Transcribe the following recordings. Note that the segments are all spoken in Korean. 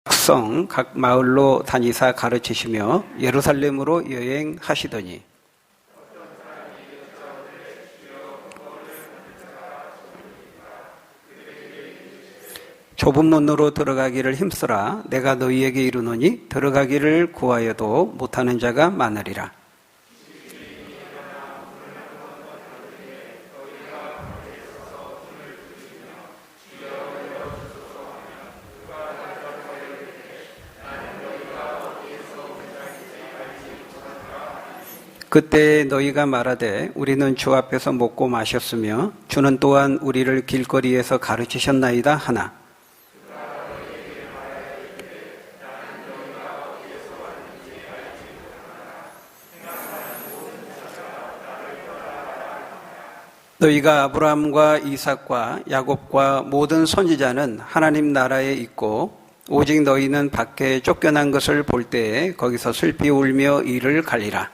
백성 각 마을로 다니사 가르치시며 예루살렘으로 여행하시더니 좁은 문으로 들어가기를 힘쓰라. 내가 너희에게 이르노니 들어가기를 구하여도 못하는 자가 많으리라. 그때 너희가 말하되 우리는 주 앞에서 먹고 마셨으며 주는 또한 우리를 길거리에서 가르치셨나이다 하나. 너희가 아브라함과 이삭과 야곱과 모든 선지자는 하나님 나라에 있고 오직 너희는 밖에 쫓겨난 것을 볼 때에 거기서 슬피 울며 이를 갈리라.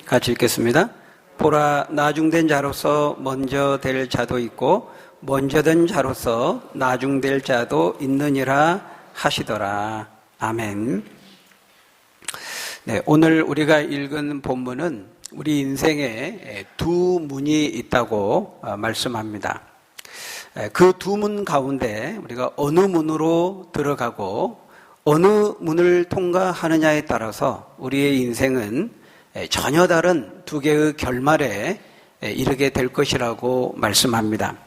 같이 읽겠습니다. 보라, 나중된 자로서 먼저 될 자도 있고 먼저 된 자로서 나중될 자도 있느니라 하시더라. 아멘. 네, 오늘 우리가 읽은 본문은 우리 인생에 두 문이 있다고 말씀합니다. 그 두 문 가운데 우리가 어느 문으로 들어가고 어느 문을 통과하느냐에 따라서 우리의 인생은 전혀 다른 두 개의 결말에 이르게 될 것이라고 말씀합니다.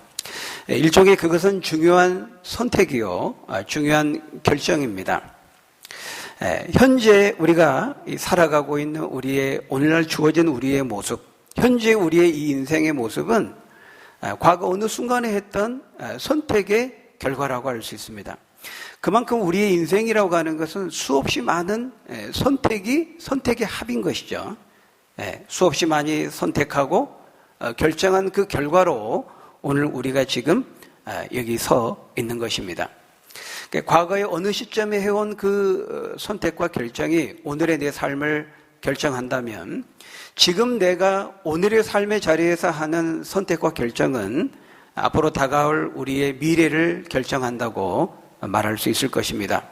일종의 그것은 중요한 선택이요, 중요한 결정입니다. 현재 우리가 살아가고 있는 우리의 오늘날 주어진 우리의 모습, 현재 우리의 이 인생의 모습은 과거 어느 순간에 했던 선택의 결과라고 할 수 있습니다. 그만큼 우리의 인생이라고 하는 것은 수없이 많은 선택의 합인 것이죠. 수없이 많이 선택하고 결정한 그 결과로 오늘 우리가 지금 여기 서 있는 것입니다. 과거의 어느 시점에 해온 그 선택과 결정이 오늘의 내 삶을 결정한다면 지금 내가 오늘의 삶의 자리에서 하는 선택과 결정은 앞으로 다가올 우리의 미래를 결정한다고 말할 수 있을 것입니다.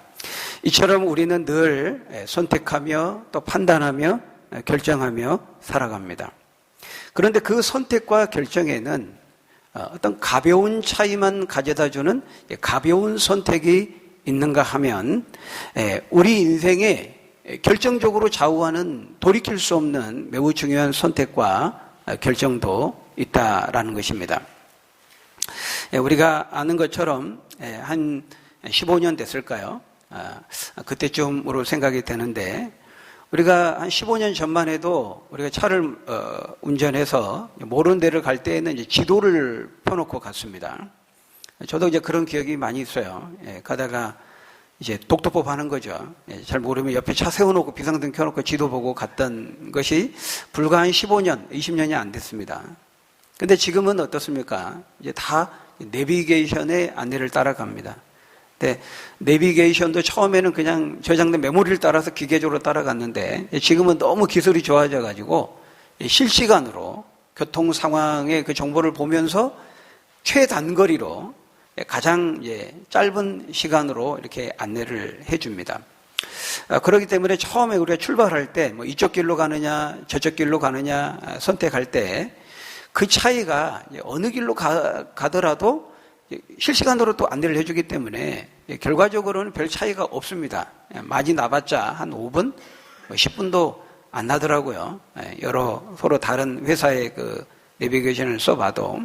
이처럼 우리는 늘 선택하며 또 판단하며 결정하며 살아갑니다. 그런데 그 선택과 결정에는 어떤 가벼운 차이만 가져다주는 가벼운 선택이 있는가 하면 우리 인생에 결정적으로 좌우하는 돌이킬 수 없는 매우 중요한 선택과 결정도 있다라는 것입니다. 우리가 아는 것처럼 한 15년 됐을까요? 그때쯤으로 생각이 되는데 우리가 한 15년 전만 해도 우리가 차를 운전해서 모르는 데를 갈 때에는 이제 지도를 펴놓고 갔습니다. 저도 이제 그런 기억이 많이 있어요. 가다가 이제 독도법 하는 거죠. 잘 모르면 옆에 차 세워놓고 비상등 켜놓고 지도 보고 갔던 것이 불과 한 15년, 20년이 안 됐습니다. 근데 지금은 어떻습니까? 이제 다 내비게이션의 안내를 따라갑니다. 네, 내비게이션도 처음에는 그냥 저장된 메모리를 따라서 기계적으로 따라갔는데 지금은 너무 기술이 좋아져 가지고 실시간으로 교통 상황의 그 정보를 보면서 최단거리로 가장 짧은 시간으로 이렇게 안내를 해줍니다. 그렇기 때문에 처음에 우리가 출발할 때 뭐 이쪽 길로 가느냐 저쪽 길로 가느냐 선택할 때 그 차이가 어느 길로 가더라도 실시간으로 또 안내를 해주기 때문에 결과적으로는 별 차이가 없습니다. 많이 나봤자 한 5분, 10분도 안 나더라고요. 여러 서로 다른 회사의 그 내비게이션을 써봐도.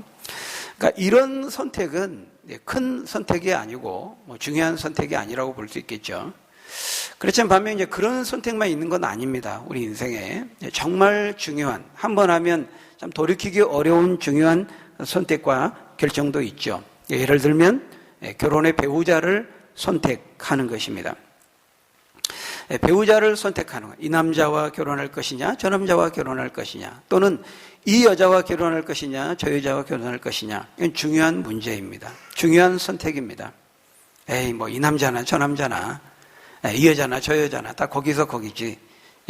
그러니까 이런 선택은 큰 선택이 아니고 중요한 선택이 아니라고 볼 수 있겠죠. 그렇지만 반면 이제 그런 선택만 있는 건 아닙니다. 우리 인생에 정말 중요한, 한 번 하면 참 돌이키기 어려운 중요한 선택과 결정도 있죠. 예를 들면 결혼의 배우자를 선택하는 것입니다. 배우자를 선택하는 것, 이 남자와 결혼할 것이냐 저 남자와 결혼할 것이냐 또는 이 여자와 결혼할 것이냐 저 여자와 결혼할 것이냐, 이건 중요한 문제입니다. 중요한 선택입니다. 뭐 이 남자나 저 남자나 이 여자나 저 여자나 다 거기서 거기지,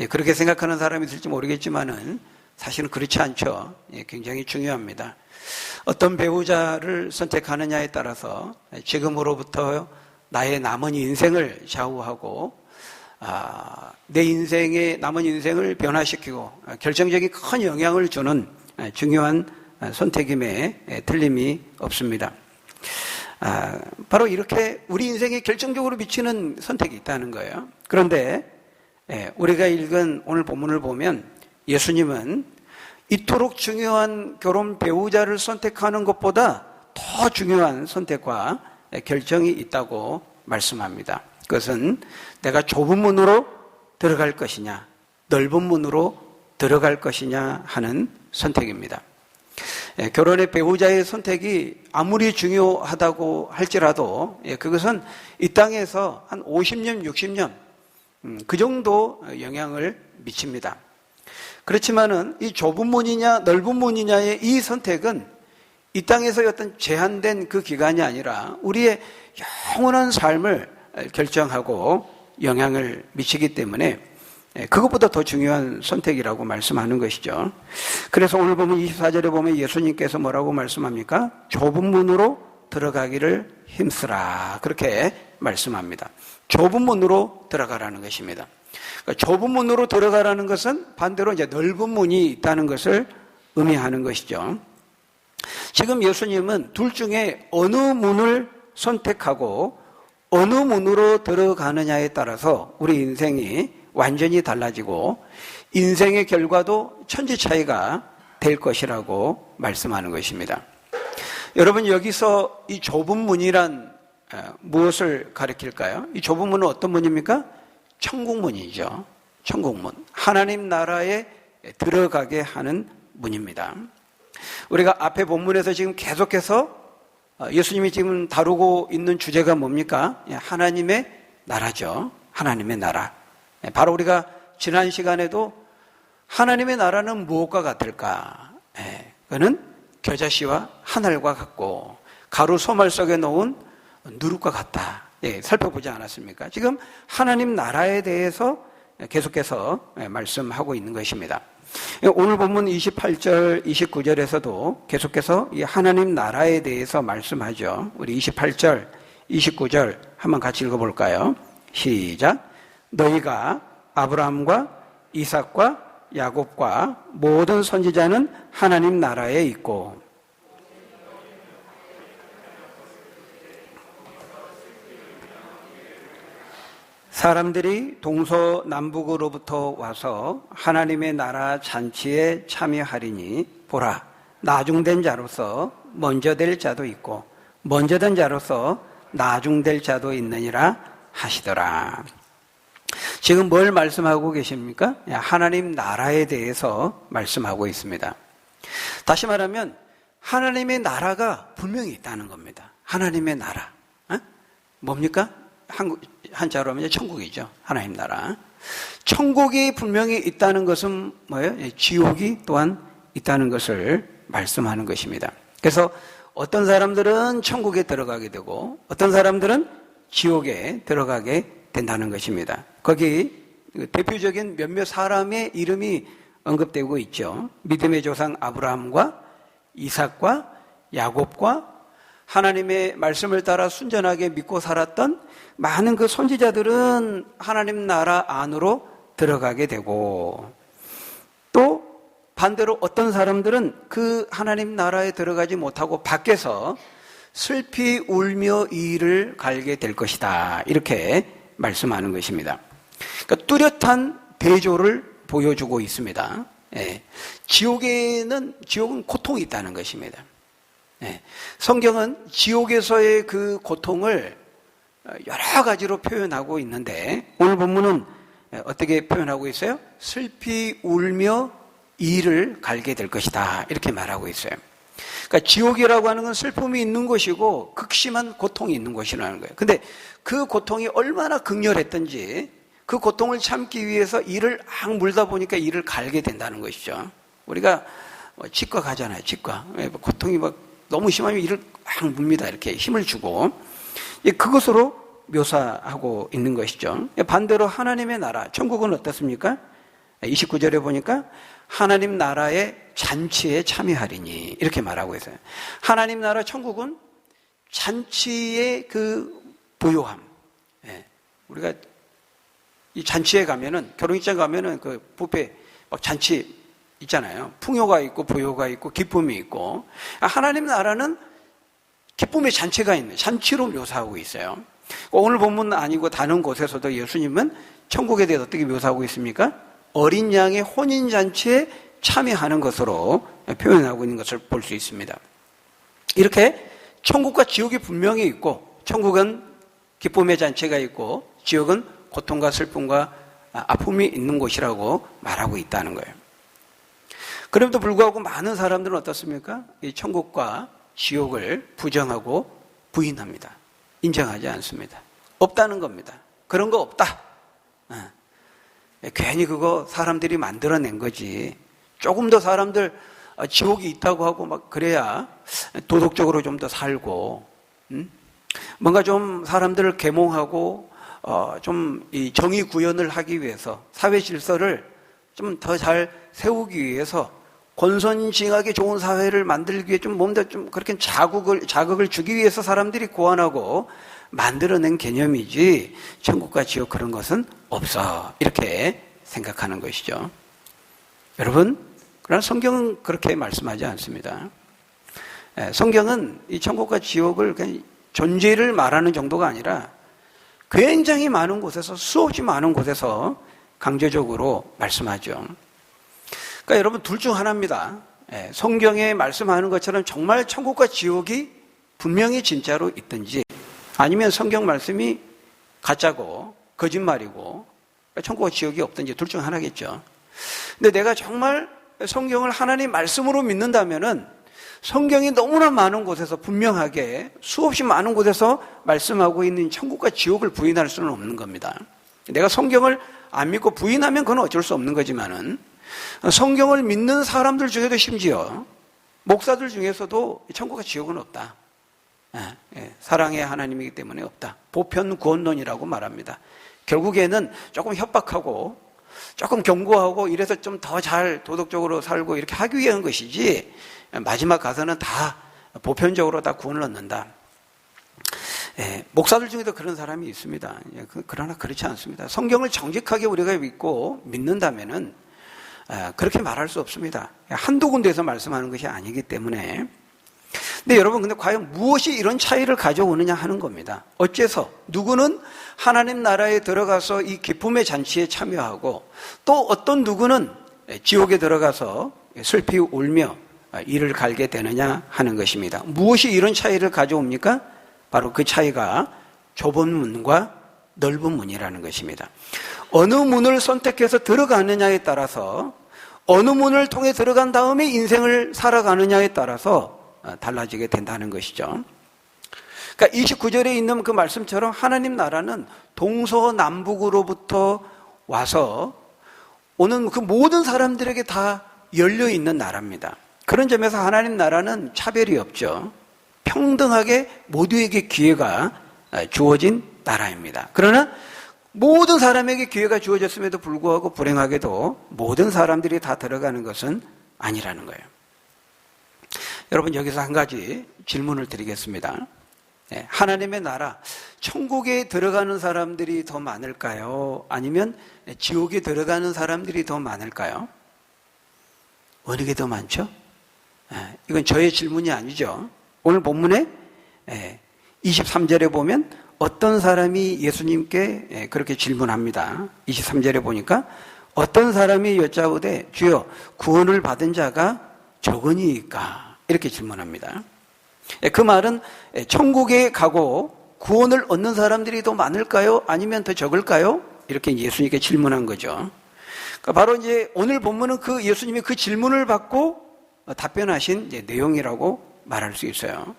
그렇게 생각하는 사람이 있을지 모르겠지만은 사실은 그렇지 않죠. 굉장히 중요합니다. 어떤 배우자를 선택하느냐에 따라서 지금으로부터 나의 남은 인생을 좌우하고 내 인생의 남은 인생을 변화시키고 결정적인 큰 영향을 주는 중요한 선택임에 틀림이 없습니다. 바로 이렇게 우리 인생에 결정적으로 미치는 선택이 있다는 거예요. 그런데 우리가 읽은 오늘 본문을 보면 예수님은 이토록 중요한 결혼 배우자를 선택하는 것보다 더 중요한 선택과 결정이 있다고 말씀합니다. 그것은 내가 좁은 문으로 들어갈 것이냐, 넓은 문으로 들어갈 것이냐 하는 선택입니다. 결혼의 배우자의 선택이 아무리 중요하다고 할지라도 그것은 이 땅에서 한 50년, 60년 그 정도 영향을 미칩니다. 그렇지만은 이 좁은 문이냐 넓은 문이냐의 이 선택은 이 땅에서의 어떤 제한된 그 기간이 아니라 우리의 영원한 삶을 결정하고 영향을 미치기 때문에 그것보다 더 중요한 선택이라고 말씀하는 것이죠. 그래서 오늘 보면 24절에 보면 예수님께서 뭐라고 말씀합니까? 좁은 문으로 들어가기를 힘쓰라. 그렇게 말씀합니다. 좁은 문으로 들어가라는 것입니다. 그러니까 좁은 문으로 들어가라는 것은 반대로 이제 넓은 문이 있다는 것을 의미하는 것이죠. 지금 예수님은 둘 중에 어느 문을 선택하고 어느 문으로 들어가느냐에 따라서 우리 인생이 완전히 달라지고 인생의 결과도 천지 차이가 될 것이라고 말씀하는 것입니다. 여러분, 여기서 이 좁은 문이란 무엇을 가리킬까요? 이 좁은 문은 어떤 문입니까? 천국문이죠. 천국문. 하나님 나라에 들어가게 하는 문입니다. 우리가 앞에 본문에서 지금 계속해서 예수님이 지금 다루고 있는 주제가 뭡니까? 하나님의 나라죠. 하나님의 나라. 바로 우리가 지난 시간에도 하나님의 나라는 무엇과 같을까? 그는 겨자씨와 하늘과 같고 가루 소말 속에 놓은 누룩과 같다. 살펴보지 않았습니까? 지금 하나님 나라에 대해서 계속해서 말씀하고 있는 것입니다. 오늘 본문 28절, 29절에서도 계속해서 이 하나님 나라에 대해서 말씀하죠. 우리 28절, 29절 한번 같이 읽어볼까요? 시작. 너희가 아브라함과 이삭과 야곱과 모든 선지자는 하나님 나라에 있고 사람들이 동서남북으로부터 와서 하나님의 나라 잔치에 참여하리니 보라, 나중된 자로서 먼저 될 자도 있고 먼저 된 자로서 나중될 자도 있느니라 하시더라. 지금 뭘 말씀하고 계십니까? 하나님 나라에 대해서 말씀하고 있습니다. 다시 말하면 하나님의 나라가 분명히 있다는 겁니다. 하나님의 나라. 뭡니까? 한자로 하면 천국이죠. 하나님 나라. 천국이 분명히 있다는 것은 뭐예요? 지옥이 또한 있다는 것을 말씀하는 것입니다. 그래서 어떤 사람들은 천국에 들어가게 되고 어떤 사람들은 지옥에 들어가게 된다는 것입니다. 거기 대표적인 몇몇 사람의 이름이 언급되고 있죠. 믿음의 조상 아브라함과 이삭과 야곱과 하나님의 말씀을 따라 순전하게 믿고 살았던 많은 그 선지자들은 하나님 나라 안으로 들어가게 되고 또 반대로 어떤 사람들은 그 하나님 나라에 들어가지 못하고 밖에서 슬피 울며 이를 갈게 될 것이다. 이렇게 말씀하는 것입니다. 그러니까 뚜렷한 대조를 보여주고 있습니다. 지옥은 고통이 있다는 것입니다. 성경은 지옥에서의 그 고통을 여러 가지로 표현하고 있는데 오늘 본문은 어떻게 표현하고 있어요? 슬피 울며 이를 갈게 될 것이다. 이렇게 말하고 있어요. 그러니까 지옥이라고 하는 건 슬픔이 있는 곳이고 극심한 고통이 있는 곳이라는 거예요. 근데 그 고통이 얼마나 극렬했던지 그 고통을 참기 위해서 이를 악 물다 보니까 이를 갈게 된다는 것이죠. 우리가 치과 가잖아요. 치과. 고통이 막 너무 심하면 이를 악 뭅니다. 이렇게 힘을 주고 그것으로 묘사하고 있는 것이죠. 반대로 하나님의 나라, 천국은 어떻습니까? 29절에 보니까 하나님 나라의 잔치에 참여하리니 이렇게 말하고 있어요. 하나님 나라 천국은 잔치의 그 부요함. 우리가 이 잔치에 가면은, 결혼식장 가면은 그 뷔페 막 잔치 있잖아요. 풍요가 있고 부요가 있고 기쁨이 있고. 하나님 나라는 기쁨의 잔치가 있는, 잔치로 묘사하고 있어요. 오늘 본문 아니고 다른 곳에서도 예수님은 천국에 대해서 어떻게 묘사하고 있습니까? 어린 양의 혼인잔치에 참여하는 것으로 표현하고 있는 것을 볼 수 있습니다. 이렇게 천국과 지옥이 분명히 있고, 천국은 기쁨의 잔치가 있고 지옥은 고통과 슬픔과 아픔이 있는 곳이라고 말하고 있다는 거예요. 그럼에도 불구하고 많은 사람들은 어떻습니까? 이 천국과 지옥을 부정하고 부인합니다. 인정하지 않습니다. 없다는 겁니다. 그런 거 없다. 괜히 그거 사람들이 만들어낸 거지. 조금 더 사람들 지옥이 있다고 하고 막 그래야 도덕적으로 좀 더 살고, 뭔가 좀 사람들을 계몽하고 좀 이 정의 구현을 하기 위해서, 사회 질서를 좀 더 잘 세우기 위해서, 권선징악에 좋은 사회를 만들기 위해 좀 몸도 좀 그렇게 자극을 주기 위해서 사람들이 고안하고 만들어낸 개념이지, 천국과 지옥 그런 것은 없어, 이렇게 생각하는 것이죠. 여러분, 그러나 성경은 그렇게 말씀하지 않습니다. 성경은 이 천국과 지옥을 그냥 존재를 말하는 정도가 아니라 굉장히 많은 곳에서, 수없이 많은 곳에서 강조적으로 말씀하죠. 그러니까 여러분, 둘 중 하나입니다. 성경에 말씀하는 것처럼 정말 천국과 지옥이 분명히 진짜로 있든지, 아니면 성경 말씀이 가짜고 거짓말이고 천국과 지옥이 없든지 둘 중 하나겠죠. 근데 내가 정말 성경을 하나님 말씀으로 믿는다면은 성경이 너무나 많은 곳에서 분명하게 수없이 많은 곳에서 말씀하고 있는 천국과 지옥을 부인할 수는 없는 겁니다. 내가 성경을 안 믿고 부인하면 그건 어쩔 수 없는 거지만은, 성경을 믿는 사람들 중에도, 심지어 목사들 중에서도 천국과 지옥은 없다. 사랑의 하나님이기 때문에 없다. 보편 구원론이라고 말합니다. 결국에는 조금 협박하고 조금 경고하고 이래서 좀 더 잘 도덕적으로 살고 이렇게 하기 위한 것이지, 마지막 가서는 다 보편적으로 다 구원을 얻는다. 목사들 중에도 그런 사람이 있습니다. 그러나 그렇지 않습니다. 성경을 정직하게 우리가 믿고 믿는다면은 그렇게 말할 수 없습니다. 한두 군데에서 말씀하는 것이 아니기 때문에. 근데 여러분, 근데 과연 무엇이 이런 차이를 가져오느냐 하는 겁니다. 어째서 누구는 하나님 나라에 들어가서 이 기쁨의 잔치에 참여하고, 또 어떤 누구는 지옥에 들어가서 슬피 울며 이를 갈게 되느냐 하는 것입니다. 무엇이 이런 차이를 가져옵니까? 바로 그 차이가 좁은 문과 넓은 문이라는 것입니다. 어느 문을 선택해서 들어가느냐에 따라서, 어느 문을 통해 들어간 다음에 인생을 살아가느냐에 따라서 달라지게 된다는 것이죠. 그러니까 29절에 있는 그 말씀처럼 하나님 나라는 동서남북으로부터 와서 오는 그 모든 사람들에게 다 열려있는 나라입니다. 그런 점에서 하나님 나라는 차별이 없죠. 평등하게 모두에게 기회가 주어진 나라입니다. 그러나 모든 사람에게 기회가 주어졌음에도 불구하고 불행하게도 모든 사람들이 다 들어가는 것은 아니라는 거예요. 여러분, 여기서 한 가지 질문을 드리겠습니다. 하나님의 나라, 천국에 들어가는 사람들이 더 많을까요? 아니면 지옥에 들어가는 사람들이 더 많을까요? 어느 게 더 많죠? 이건 저의 질문이 아니죠. 오늘 본문에 23절에 보면 어떤 사람이 예수님께 그렇게 질문합니다. 23절에 보니까 어떤 사람이 여짜오되 주여 구원을 받은 자가 적으니까, 이렇게 질문합니다. 그 말은 천국에 가고 구원을 얻는 사람들이 더 많을까요? 아니면 더 적을까요? 이렇게 예수님께 질문한 거죠. 그러니까 바로 이제 오늘 본문은 그 예수님이 그 질문을 받고 답변하신 이제 내용이라고 말할 수 있어요.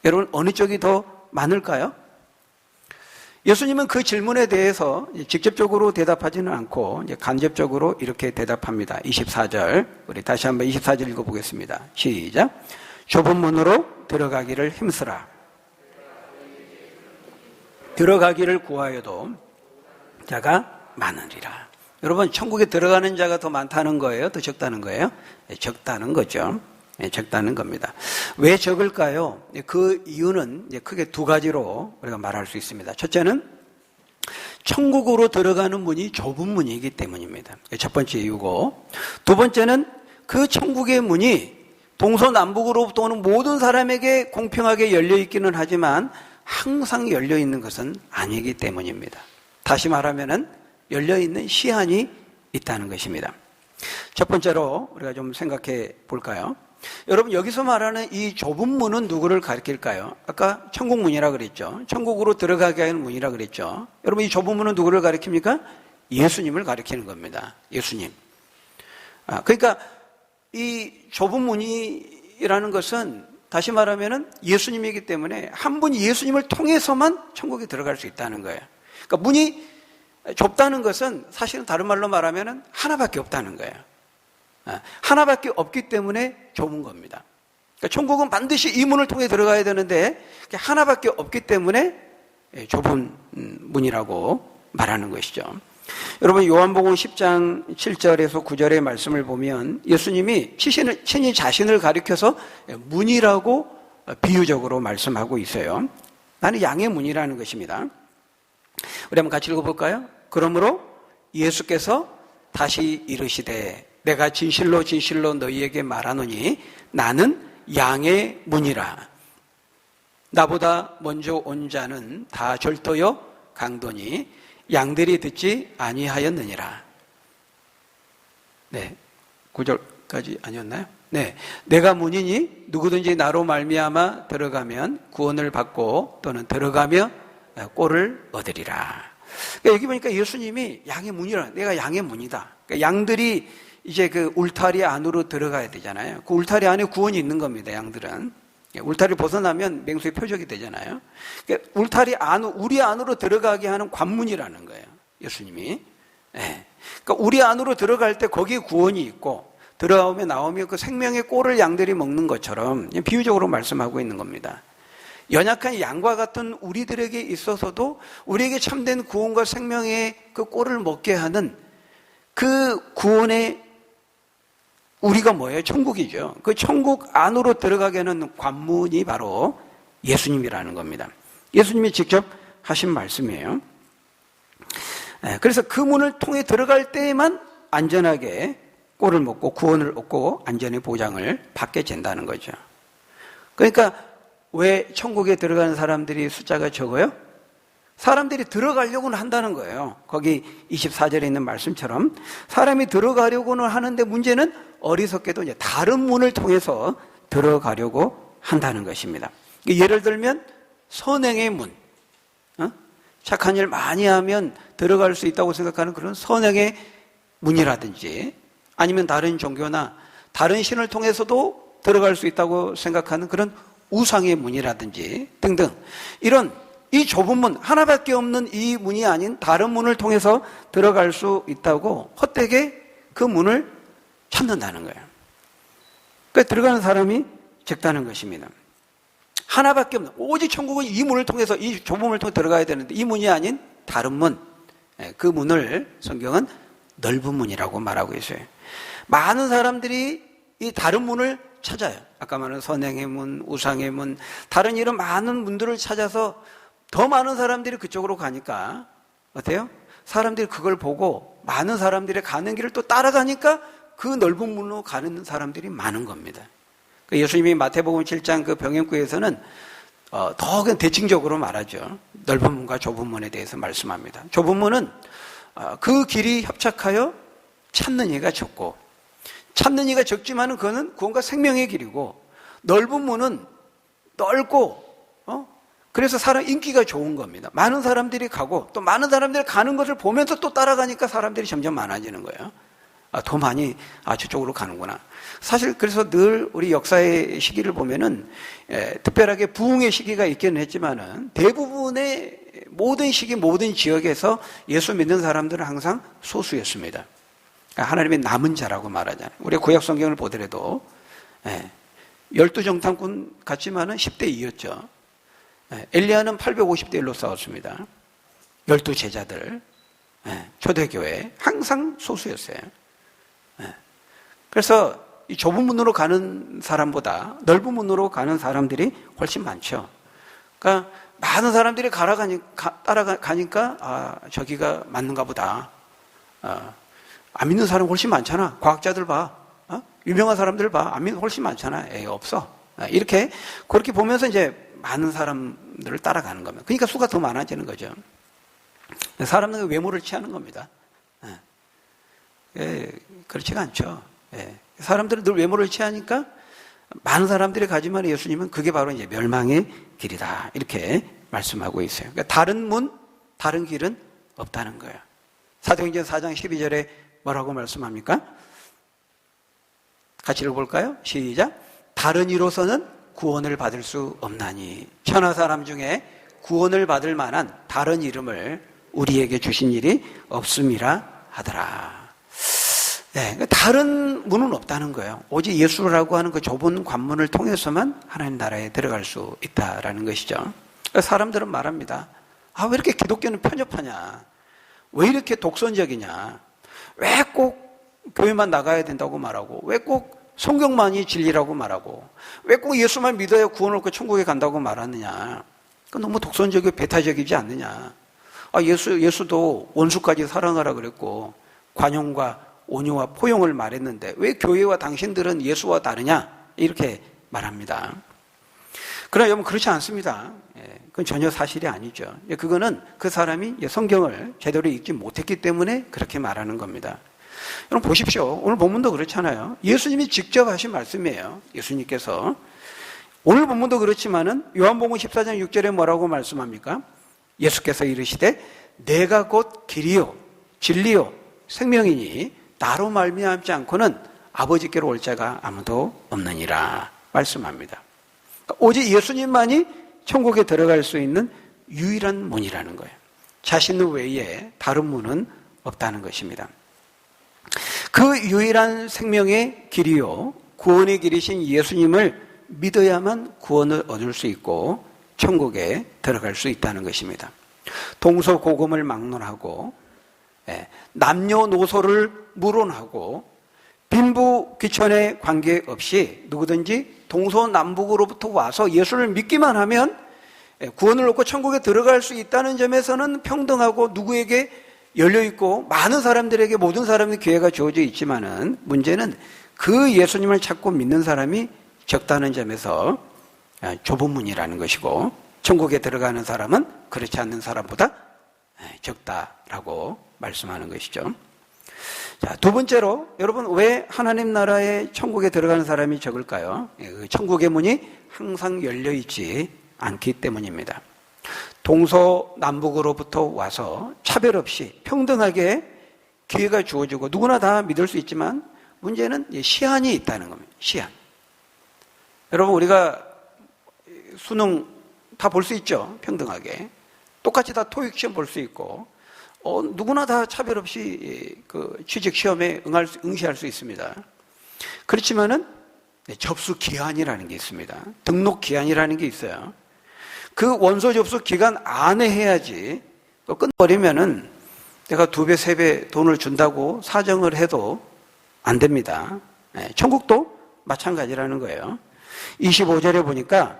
여러분, 어느 쪽이 더 많을까요? 예수님은 그 질문에 대해서 직접적으로 대답하지는 않고 이제 간접적으로 이렇게 대답합니다. 24절, 우리 다시 한번 24절 읽어보겠습니다. 시작. 좁은 문으로 들어가기를 힘쓰라. 들어가기를 구하여도 자가 많으리라. 여러분, 천국에 들어가는 자가 더 많다는 거예요? 더 적다는 거예요? 적다는 거죠. 적다는 겁니다. 왜 적을까요? 그 이유는 크게 두 가지로 우리가 말할 수 있습니다. 첫째는 천국으로 들어가는 문이 좁은 문이기 때문입니다. 첫 번째 이유고, 두 번째는 그 천국의 문이 동서남북으로부터 오는 모든 사람에게 공평하게 열려 있기는 하지만 항상 열려 있는 것은 아니기 때문입니다. 다시 말하면은 열려 있는 시한이 있다는 것입니다. 첫 번째로 우리가 좀 생각해 볼까요? 여러분, 여기서 말하는 이 좁은 문은 누구를 가리킬까요? 아까 천국문이라 그랬죠. 천국으로 들어가게 하는 문이라 그랬죠. 여러분, 이 좁은 문은 누구를 가리킵니까? 예수님을 가리키는 겁니다. 예수님. 그러니까 이 좁은 문이라는 것은 다시 말하면은 예수님이기 때문에 한 분이 예수님을 통해서만 천국에 들어갈 수 있다는 거예요. 그러니까 문이 좁다는 것은 사실은 다른 말로 말하면은 하나밖에 없다는 거예요. 하나밖에 없기 때문에 좁은 겁니다. 그러니까 천국은 반드시 이 문을 통해 들어가야 되는데 하나밖에 없기 때문에 좁은 문이라고 말하는 것이죠. 여러분, 요한복음 10장 7절에서 9절의 말씀을 보면 예수님이 친히 자신을 가리켜서 문이라고 비유적으로 말씀하고 있어요. 나는 양의 문이라는 것입니다. 우리 한번 같이 읽어볼까요? 그러므로 예수께서 다시 이르시되 내가 진실로 진실로 너희에게 말하노니 나는 양의 문이라. 나보다 먼저 온 자는 다 절도요 강도니 양들이 듣지 아니하였느니라. 네, 9절까지 아니었나요? 네, 내가 문이니 누구든지 나로 말미암아 들어가면 구원을 받고 또는 들어가며 꼴을 얻으리라. 그러니까 여기 보니까 예수님이 양의 문이라, 내가 양의 문이다. 그러니까 양들이 이제 그 울타리 안으로 들어가야 되잖아요. 그 울타리 안에 구원이 있는 겁니다. 양들은 울타리 벗어나면 맹수의 표적이 되잖아요. 그러니까 울타리 우리 안으로 들어가게 하는 관문이라는 거예요. 예수님이. 네. 그러니까 우리 안으로 들어갈 때 거기에 구원이 있고 들어가면 나오면 그 생명의 꼴을 양들이 먹는 것처럼 비유적으로 말씀하고 있는 겁니다. 연약한 양과 같은 우리들에게 있어서도 우리에게 참된 구원과 생명의 그 꼴을 먹게 하는 그 구원의 우리가 뭐예요? 천국이죠. 그 천국 안으로 들어가게 하는 관문이 바로 예수님이라는 겁니다. 예수님이 직접 하신 말씀이에요. 그래서 그 문을 통해 들어갈 때에만 안전하게 꼴을 먹고 구원을 얻고 안전의 보장을 받게 된다는 거죠. 그러니까 왜 천국에 들어가는 사람들이 숫자가 적어요? 사람들이 들어가려고는 한다는 거예요. 거기 24절에 있는 말씀처럼 사람이 들어가려고는 하는데 문제는 어리석게도 이제 다른 문을 통해서 들어가려고 한다는 것입니다. 예를 들면 선행의 문, 착한 일 많이 하면 들어갈 수 있다고 생각하는 그런 선행의 문이라든지 아니면 다른 종교나 다른 신을 통해서도 들어갈 수 있다고 생각하는 그런 우상의 문이라든지 등등 이런 이 좁은 문, 하나밖에 없는 이 문이 아닌 다른 문을 통해서 들어갈 수 있다고 헛되게 그 문을 찾는다는 거예요. 그러니까 들어가는 사람이 적다는 것입니다. 하나밖에 없는, 오직 천국은 이 문을 통해서, 이 좁은 문을 통해 들어가야 되는데 이 문이 아닌 다른 문, 그 문을 성경은 넓은 문이라고 말하고 있어요. 많은 사람들이 이 다른 문을 찾아요. 아까 말한 선행의 문, 우상의 문, 다른 이런 많은 문들을 찾아서 더 많은 사람들이 그쪽으로 가니까 어때요? 사람들이 그걸 보고 많은 사람들이 가는 길을 또 따라가니까 그 넓은 문으로 가는 사람들이 많은 겁니다. 예수님이 마태복음 7장 그 병행구에서는 더 그냥 대칭적으로 말하죠. 넓은 문과 좁은 문에 대해서 말씀합니다. 좁은 문은 그 길이 협착하여 찾는 이가 적고 찾는 이가 적지만은 그거는 구원과 생명의 길이고 넓은 문은 넓고 그래서 사람 인기가 좋은 겁니다. 많은 사람들이 가고 또 많은 사람들이 가는 것을 보면서 또 따라가니까 사람들이 점점 많아지는 거예요. 더 많이 저쪽으로 가는구나. 사실 그래서 늘 우리 역사의 시기를 보면은 특별하게 부흥의 시기가 있기는 했지만은 대부분의 모든 시기 모든 지역에서 예수 믿는 사람들은 항상 소수였습니다. 하나님의 남은 자라고 말하잖아요. 우리 구약 성경을 보더라도 12정탐꾼 같지만은 10대 2였죠. 엘리야는 850대 1로 싸웠습니다. 12제자들. 초대교회 항상 소수였어요. 그래서 이 좁은 문으로 가는 사람보다 넓은 문으로 가는 사람들이 훨씬 많죠. 그러니까 많은 사람들이 따라가니까 저기가 맞는가 보다. 안 믿는 사람 훨씬 많잖아. 과학자들 봐. 유명한 사람들 봐. 안 믿는 훨씬 많잖아. 에이, 없어. 그렇게 보면서 이제 많은 사람들을 따라가는 겁니다. 그러니까 수가 더 많아지는 거죠. 사람들은 외모를 취하는 겁니다. 그렇지가 않죠. 사람들은 늘 외모를 취하니까 많은 사람들이 가지만 예수님은 그게 바로 이제 멸망의 길이다. 이렇게 말씀하고 있어요. 그러니까 다른 문, 다른 길은 없다는 거예요. 사도행전 4장 12절에 뭐라고 말씀합니까? 같이 읽어볼까요? 시작. 다른 이로서는 구원을 받을 수 없나니 천하 사람 중에 구원을 받을 만한 다른 이름을 우리에게 주신 일이 없음이라 하더라. 다른 문은 없다는 거예요. 오직 예수라고 하는 그 좁은 관문을 통해서만 하나님 나라에 들어갈 수 있다라는 것이죠. 사람들은 말합니다. 왜 이렇게 기독교는 편협하냐? 왜 이렇게 독선적이냐? 왜 꼭 교회만 나가야 된다고 말하고, 왜 꼭 성경만이 진리라고 말하고, 왜 꼭 예수만 믿어야 구원을 얻고 천국에 간다고 말하느냐? 너무 독선적이고 배타적이지 않느냐? 예수도 원수까지 사랑하라 그랬고 관용과 온유와 포용을 말했는데 왜 교회와 당신들은 예수와 다르냐? 이렇게 말합니다. 그러나 여러분 그렇지 않습니다. 그건 전혀 사실이 아니죠. 그거는 그 사람이 성경을 제대로 읽지 못했기 때문에 그렇게 말하는 겁니다. 여러분 보십시오. 오늘 본문도 그렇잖아요. 예수님이 직접 하신 말씀이에요. 예수님께서. 오늘 본문도 그렇지만은 요한복음 14장 6절에 뭐라고 말씀합니까? 예수께서 이르시되 내가 곧 길이요 진리요 생명이니 나로 말미암지 않고는 아버지께로 올 자가 아무도 없느니라 말씀합니다. 그러니까 오직 예수님만이 천국에 들어갈 수 있는 유일한 문이라는 거예요. 자신 외에 다른 문은 없다는 것입니다. 그 유일한 생명의 길이요 구원의 길이신 예수님을 믿어야만 구원을 얻을 수 있고 천국에 들어갈 수 있다는 것입니다. 동서고금을 막론하고 남녀노소를 무론하고 빈부귀천에 관계없이 누구든지 동서남북으로부터 와서 예수를 믿기만 하면 구원을 얻고 천국에 들어갈 수 있다는 점에서는 평등하고 누구에게 열려있고 많은 사람들에게 모든 사람의 기회가 주어져 있지만은 문제는 그 예수님을 찾고 믿는 사람이 적다는 점에서 좁은 문이라는 것이고 천국에 들어가는 사람은 그렇지 않는 사람보다 적다라고 말씀하는 것이죠. 자, 두 번째로 여러분 왜 하나님 나라에 천국에 들어가는 사람이 적을까요? 천국의 문이 항상 열려있지 않기 때문입니다. 동서남북으로부터 와서 차별 없이 평등하게 기회가 주어지고 누구나 다 믿을 수 있지만 문제는 시한이 있다는 겁니다. 시한. 여러분 우리가 수능 다 볼 수 있죠. 평등하게. 똑같이 다 토익 시험 볼 수 있고 누구나 다 차별 없이 그 취직 시험에 응시할 수 있습니다. 그렇지만은 접수 기한이라는 게 있습니다. 등록 기한이라는 게 있어요. 그 원서 접수 기간 안에 해야지 끝버리면은 내가 2배, 3배 돈을 준다고 사정을 해도 안 됩니다. 천국도 마찬가지라는 거예요. 25절에 보니까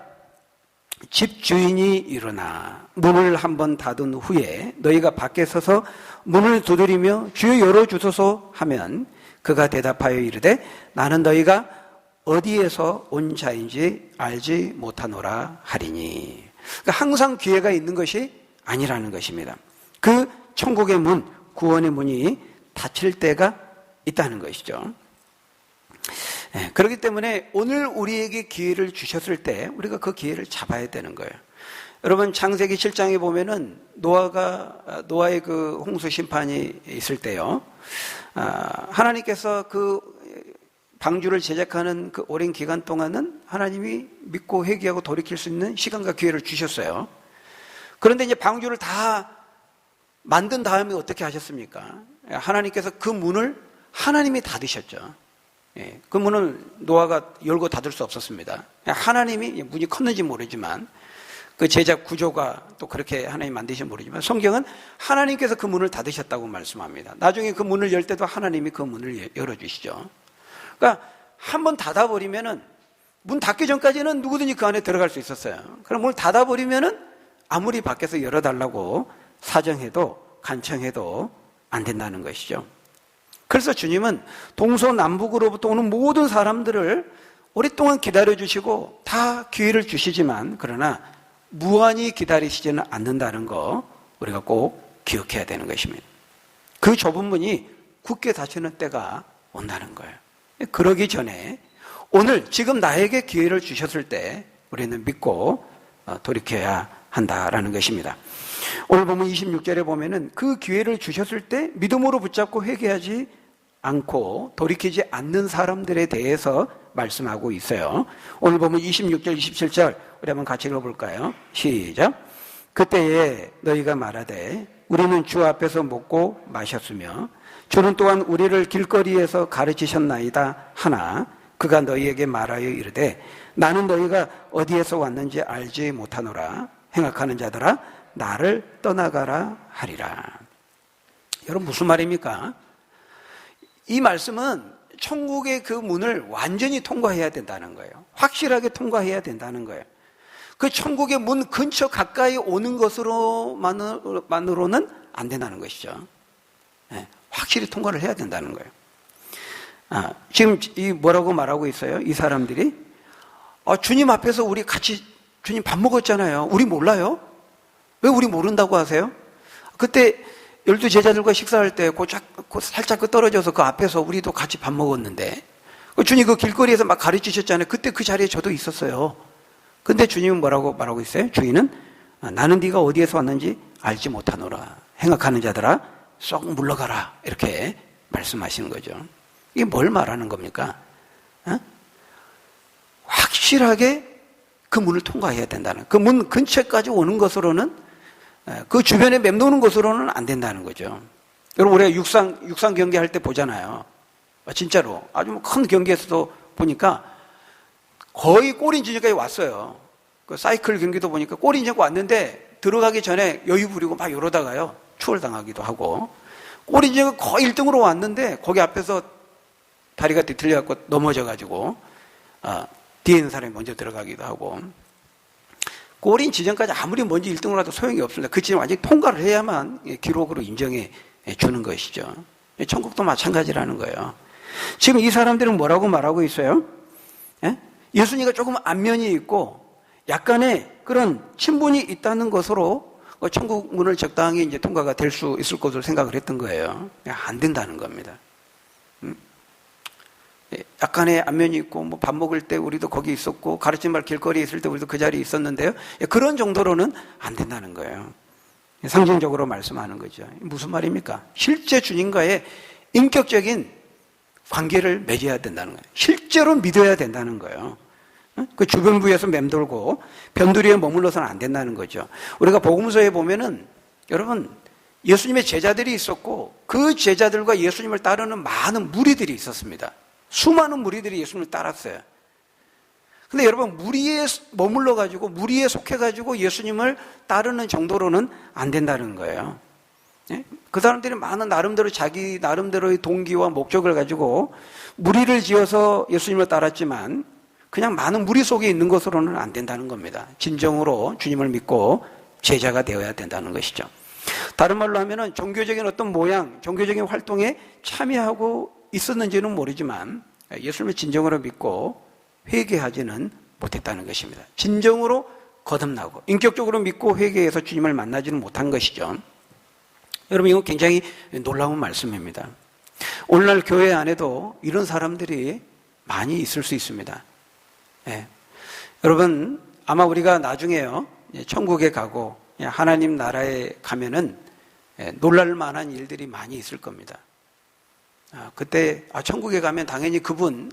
집주인이 일어나 문을 한번 닫은 후에 너희가 밖에 서서 문을 두드리며 주여 열어주소서 하면 그가 대답하여 이르되 나는 너희가 어디에서 온 자인지 알지 못하노라 하리니. 그러니까 항상 기회가 있는 것이 아니라는 것입니다. 그 천국의 문, 구원의 문이 닫힐 때가 있다는 것이죠. 그렇기 때문에 오늘 우리에게 기회를 주셨을 때 우리가 그 기회를 잡아야 되는 거예요. 여러분 창세기 7장에 보면은 노아의 그 홍수 심판이 있을 때요. 하나님께서 그 방주를 제작하는 그 오랜 기간 동안은 하나님이 믿고 회개하고 돌이킬 수 있는 시간과 기회를 주셨어요. 그런데 이제 방주를 다 만든 다음에 어떻게 하셨습니까? 하나님께서 그 문을 하나님이 닫으셨죠. 그 문을 노아가 열고 닫을 수 없었습니다. 하나님이 문이 컸는지 모르지만 그 제작 구조가 또 그렇게 하나님 만드시면 모르지만 성경은 하나님께서 그 문을 닫으셨다고 말씀합니다. 나중에 그 문을 열 때도 하나님이 그 문을 열어주시죠. 그러니까 한번 닫아버리면은 문 닫기 전까지는 누구든지 그 안에 들어갈 수 있었어요. 그럼 문을 닫아버리면은 아무리 밖에서 열어달라고 사정해도 간청해도 안 된다는 것이죠. 그래서 주님은 동서남북으로부터 오는 모든 사람들을 오랫동안 기다려주시고 다 기회를 주시지만 그러나 무한히 기다리시지는 않는다는 거 우리가 꼭 기억해야 되는 것입니다. 그 좁은 문이 굳게 닫히는 때가 온다는 거예요. 그러기 전에 오늘 지금 나에게 기회를 주셨을 때 우리는 믿고 돌이켜야 한다라는 것입니다. 오늘 보면 26절에 보면은 그 기회를 주셨을 때 믿음으로 붙잡고 회개하지 않고 돌이키지 않는 사람들에 대해서 말씀하고 있어요. 오늘 보면 26절, 27절 우리 한번 같이 읽어볼까요? 시작. 그때에 너희가 말하되 우리는 주 앞에서 먹고 마셨으며 주는 또한 우리를 길거리에서 가르치셨나이다 하나 그가 너희에게 말하여 이르되 나는 너희가 어디에서 왔는지 알지 못하노라. 행악하는 자들아 나를 떠나가라 하리라. 여러분 무슨 말입니까? 이 말씀은 천국의 그 문을 완전히 통과해야 된다는 거예요. 확실하게 통과해야 된다는 거예요. 그 천국의 문 근처 가까이 오는 것으로만으로는 안 된다는 것이죠. 네, 확실히 통과를 해야 된다는 거예요. 지금 이 뭐라고 말하고 있어요? 이 사람들이 주님 앞에서 우리 같이 주님 밥 먹었잖아요. 우리 몰라요? 왜 우리 모른다고 하세요? 그때 12제자들과 식사할 때 살짝 떨어져서 그 앞에서 우리도 같이 밥 먹었는데 주님 그 길거리에서 막 가르치셨잖아요. 그때 그 자리에 저도 있었어요. 근데 주님은 뭐라고 말하고 있어요? 주인은 나는 네가 어디에서 왔는지 알지 못하노라. 행악하는 자들아 쏙 물러가라. 이렇게 말씀하시는 거죠. 이게 뭘 말하는 겁니까? 확실하게 그 문을 통과해야 된다는, 그 문 근처까지 오는 것으로는, 그 주변에 맴도는 것으로는 안 된다는 거죠. 여러분 우리가 육상 경기할 때 보잖아요. 진짜로 아주 큰 경기에서도 보니까 거의 골 인진까지 왔어요. 그 사이클 경기도 보니까 골 인진 왔는데 들어가기 전에 여유 부리고 막 이러다가요 추월당하기도 하고, 골 인진가 거의 1등으로 왔는데 거기 앞에서 다리가 뒤틀려갖고 넘어져가지고 뒤에 있는 사람이 먼저 들어가기도 하고, 골인 지점까지 아무리 먼저 1등을 해도 소용이 없습니다. 그 지점 완전히 통과를 해야만 기록으로 인정해 주는 것이죠. 천국도 마찬가지라는 거예요. 지금 이 사람들은 뭐라고 말하고 있어요? 예수님과 조금 안면이 있고 약간의 그런 친분이 있다는 것으로 천국 문을 적당히 이제 통과가 될 수 있을 것으로 생각을 했던 거예요. 안 된다는 겁니다. 약간의 안면이 있고 뭐 밥 먹을 때 우리도 거기 있었고 가르친 말 길거리에 있을 때 우리도 그 자리에 있었는데요. 그런 정도로는 안 된다는 거예요. 상징적으로 말씀하는 거죠. 무슨 말입니까? 실제 주님과의 인격적인 관계를 맺어야 된다는 거예요. 실제로 믿어야 된다는 거예요. 그 주변부에서 맴돌고 변두리에 머물러서는 안 된다는 거죠. 우리가 복음서에 보면은 여러분 예수님의 제자들이 있었고 그 제자들과 예수님을 따르는 많은 무리들이 있었습니다. 수많은 무리들이 예수님을 따랐어요. 근데 여러분 무리에 머물러가지고 무리에 속해가지고 예수님을 따르는 정도로는 안 된다는 거예요. 그 사람들이 많은 나름대로 자기 나름대로의 동기와 목적을 가지고 무리를 지어서 예수님을 따랐지만 그냥 많은 무리 속에 있는 것으로는 안 된다는 겁니다. 진정으로 주님을 믿고 제자가 되어야 된다는 것이죠. 다른 말로 하면은 종교적인 어떤 모양, 종교적인 활동에 참여하고 있었는지는 모르지만 예수님을 진정으로 믿고 회개하지는 못했다는 것입니다. 진정으로 거듭나고 인격적으로 믿고 회개해서 주님을 만나지는 못한 것이죠. 여러분 이건 굉장히 놀라운 말씀입니다. 오늘날 교회 안에도 이런 사람들이 많이 있을 수 있습니다. 여러분 아마 우리가 나중에요 천국에 가고 하나님 나라에 가면은 놀랄 만한 일들이 많이 있을 겁니다. 그때 천국에 가면 당연히 그분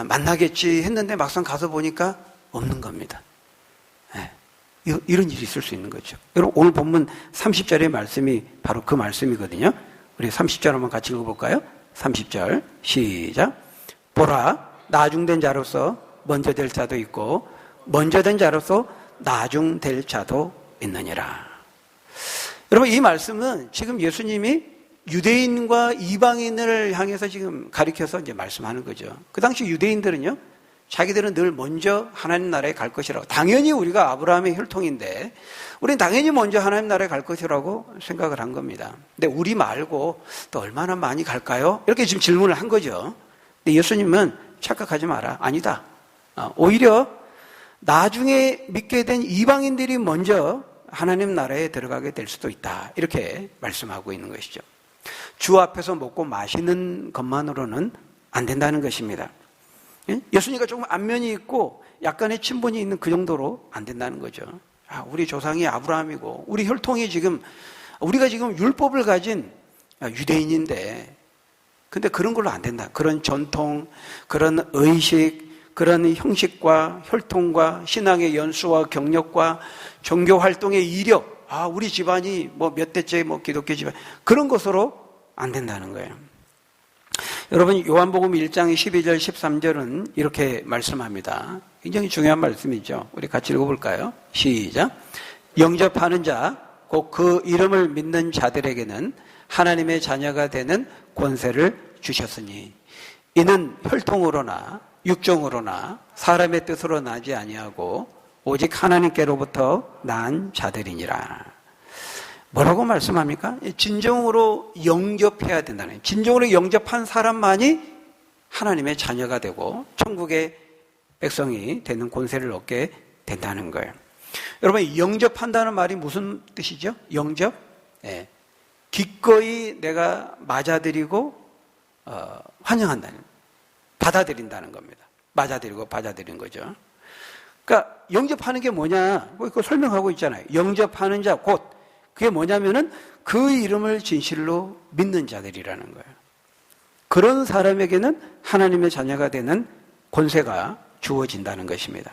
만나겠지 했는데 막상 가서 보니까 없는 겁니다. 이런 일이 있을 수 있는 거죠. 여러분 오늘 본문 30절의 말씀이 바로 그 말씀이거든요. 우리 30절 한번 같이 읽어볼까요? 30절 시작. 보라 나중된 자로서 먼저 될 자도 있고 먼저 된 자로서 나중될 자도 있느니라. 여러분, 이 말씀은 지금 예수님이 유대인과 이방인을 향해서 지금 가리켜서 이제 말씀하는 거죠. 그 당시 유대인들은요, 자기들은 늘 먼저 하나님 나라에 갈 것이라고. 당연히 우리가 아브라함의 혈통인데, 우리는 당연히 먼저 하나님 나라에 갈 것이라고 생각을 한 겁니다. 근데 우리 말고 또 얼마나 많이 갈까요? 이렇게 지금 질문을 한 거죠. 근데 예수님은 착각하지 마라. 아니다. 오히려 나중에 믿게 된 이방인들이 먼저 하나님 나라에 들어가게 될 수도 있다. 이렇게 말씀하고 있는 것이죠. 주 앞에서 먹고 마시는 것만으로는 안 된다는 것입니다. 예수님과 조금 안면이 있고 약간의 친분이 있는 그 정도로 안 된다는 거죠. 우리 조상이 아브라함이고 우리 혈통이 지금 우리가 지금 율법을 가진 유대인인데 근데 그런 걸로 안 된다. 그런 전통, 그런 의식, 그런 형식과 혈통과 신앙의 연수와 경력과 종교 활동의 이력, 우리 집안이 뭐 몇 대째 뭐 기독교 집안 그런 것으로 안 된다는 거예요. 여러분, 요한복음 1장 12절 13절은 이렇게 말씀합니다. 굉장히 중요한 말씀이죠. 우리 같이 읽어볼까요? 시작. 영접하는 자, 곧 그 이름을 믿는 자들에게는 하나님의 자녀가 되는 권세를 주셨으니 이는 혈통으로나 육정으로나 사람의 뜻으로 나지 아니하고 오직 하나님께로부터 난 자들이니라. 뭐라고 말씀합니까? 진정으로 영접해야 된다는 거예요. 진정으로 영접한 사람만이 하나님의 자녀가 되고 천국의 백성이 되는 권세를 얻게 된다는 거예요. 여러분, 영접한다는 말이 무슨 뜻이죠? 영접? 네. 기꺼이 내가 맞아들이고 환영한다는, 받아들인다는 겁니다. 맞아들이고 받아들이는 거죠. 그러니까 영접하는 게 뭐냐? 그거 설명하고 있잖아요. 영접하는 자, 곧 그게 뭐냐면은 그 이름을 진실로 믿는 자들이라는 거예요. 그런 사람에게는 하나님의 자녀가 되는 권세가 주어진다는 것입니다.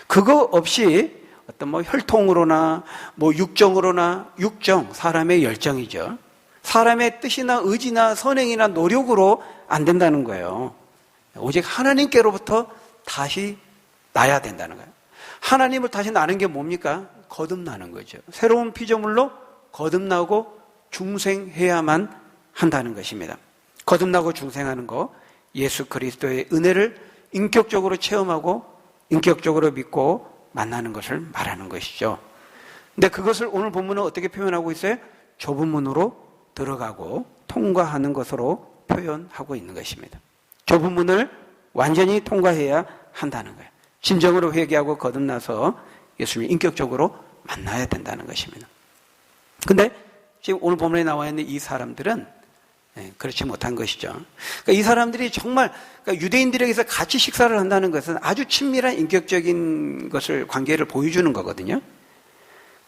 그거 없이 어떤 뭐 혈통으로나 뭐 육정으로나, 육정, 사람의 열정이죠. 사람의 뜻이나 의지나 선행이나 노력으로 안 된다는 거예요. 오직 하나님께로부터 다시 나야 된다는 거예요. 하나님을 다시 나는 게 뭡니까? 거듭나는 거죠. 새로운 피조물로 거듭나고 중생해야만 한다는 것입니다. 거듭나고 중생하는 거, 예수 그리스도의 은혜를 인격적으로 체험하고 인격적으로 믿고 만나는 것을 말하는 것이죠. 근데 그것을 오늘 본문은 어떻게 표현하고 있어요? 좁은 문으로 들어가고 통과하는 것으로 표현하고 있는 것입니다. 좁은 문을 완전히 통과해야 한다는 거예요. 진정으로 회개하고 거듭나서 예수님을 인격적으로 만나야 된다는 것입니다. 근데 지금 오늘 본문에 나와 있는 이 사람들은 그렇지 못한 것이죠. 그러니까 이 사람들이 정말 그러니까 유대인들에게서 같이 식사를 한다는 것은 아주 친밀한 인격적인 것을 관계를 보여주는 거거든요.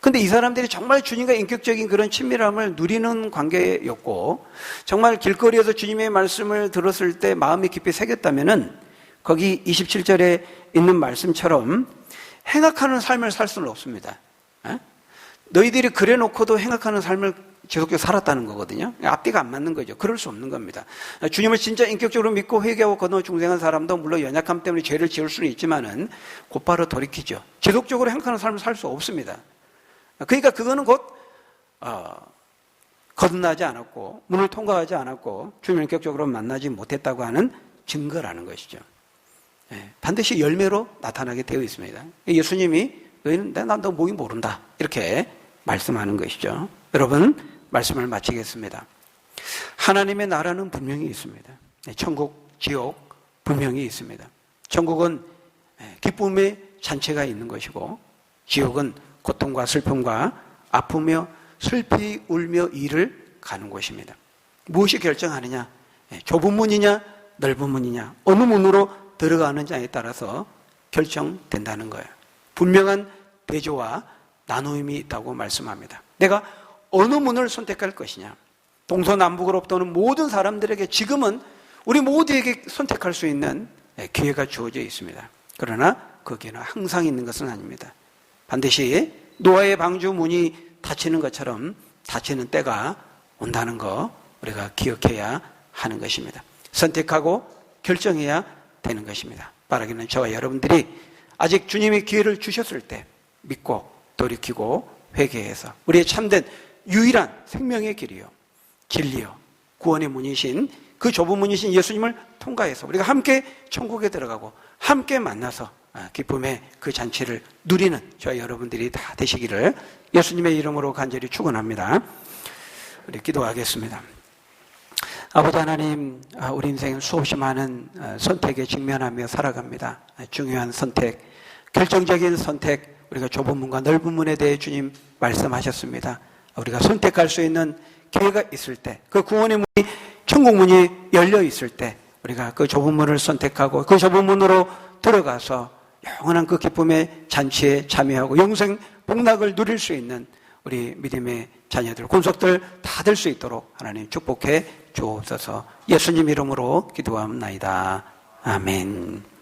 근데 이 사람들이 정말 주님과 인격적인 그런 친밀함을 누리는 관계였고 정말 길거리에서 주님의 말씀을 들었을 때 마음이 깊이 새겼다면은 거기 27절에 있는 말씀처럼 행악하는 삶을 살 수는 없습니다. 너희들이 그래 놓고도 행악하는 삶을 지속적으로 살았다는 거거든요. 앞뒤가 안 맞는 거죠. 그럴 수 없는 겁니다. 주님을 진짜 인격적으로 믿고 회개하고 거듭나 중생한 사람도 물론 연약함 때문에 죄를 지을 수는 있지만은 곧바로 돌이키죠. 지속적으로 행악하는 삶을 살 수 없습니다. 그러니까 그거는 곧 거듭나지 않았고 문을 통과하지 않았고 주님을 인격적으로 만나지 못했다고 하는 증거라는 것이죠. 반드시 열매로 나타나게 되어 있습니다. 예수님이 너희는 난 너 목이 모른다 이렇게 말씀하는 것이죠. 여러분, 말씀을 마치겠습니다. 하나님의 나라는 분명히 있습니다. 천국, 지옥 분명히 있습니다. 천국은 기쁨의 잔치가 있는 것이고 지옥은 고통과 슬픔과 아프며 슬피 울며 이를 가는 곳입니다. 무엇이 결정하느냐? 좁은 문이냐 넓은 문이냐 어느 문으로 들어가는 자에 따라서 결정된다는 거예요. 분명한 대조와 나누임이 있다고 말씀합니다. 내가 어느 문을 선택할 것이냐. 동서남북으로부터 오는 모든 사람들에게 지금은 우리 모두에게 선택할 수 있는 기회가 주어져 있습니다. 그러나 그 기회는 항상 있는 것은 아닙니다. 반드시 노아의 방주 문이 닫히는 것처럼 닫히는 때가 온다는 거 우리가 기억해야 하는 것입니다. 선택하고 결정해야 되는 것입니다. 바라기는 저와 여러분들이 아직 주님이 기회를 주셨을 때 믿고 돌이키고 회개해서 우리의 참된 유일한 생명의 길이요, 진리요, 구원의 문이신 그 좁은 문이신 예수님을 통과해서 우리가 함께 천국에 들어가고 함께 만나서 기쁨의 그 잔치를 누리는 저희 여러분들이 다 되시기를 예수님의 이름으로 간절히 축원합니다. 우리 기도하겠습니다. 아버지 하나님, 우리 인생 수없이 많은 선택에 직면하며 살아갑니다. 중요한 선택, 결정적인 선택, 우리가 좁은 문과 넓은 문에 대해 주님 말씀하셨습니다. 우리가 선택할 수 있는 기회가 있을 때, 그 구원의 문이, 천국 문이 열려 있을 때 우리가 그 좁은 문을 선택하고 그 좁은 문으로 들어가서 영원한 그 기쁨의 잔치에 참여하고 영생 복락을 누릴 수 있는 우리 믿음의 자녀들, 권속들 다 될 수 있도록 하나님 축복해 주옵소서. 예수님 이름으로 기도합나이다. 아멘.